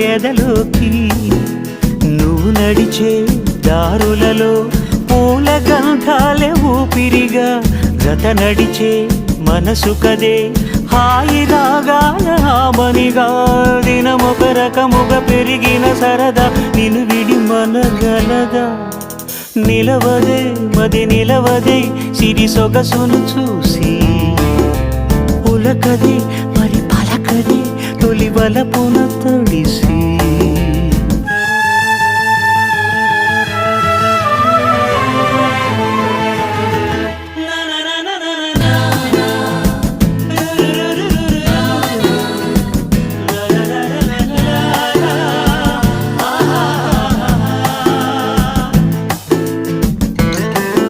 ఎదలోకి నువ్వు నడిచే దారులలో పూల గంధాలే ఊపిరిగా జత నడిచే మనసు కదే హాయి రాగాల హామనిగా దినమొక రకముగా పెరిగిన సరదా నిన్ను విడి మనగలదా నిలవదే మది నిలవదే సిరి సొగసును చూసి ఉలకదే మరి పలకదే తొలి వలపున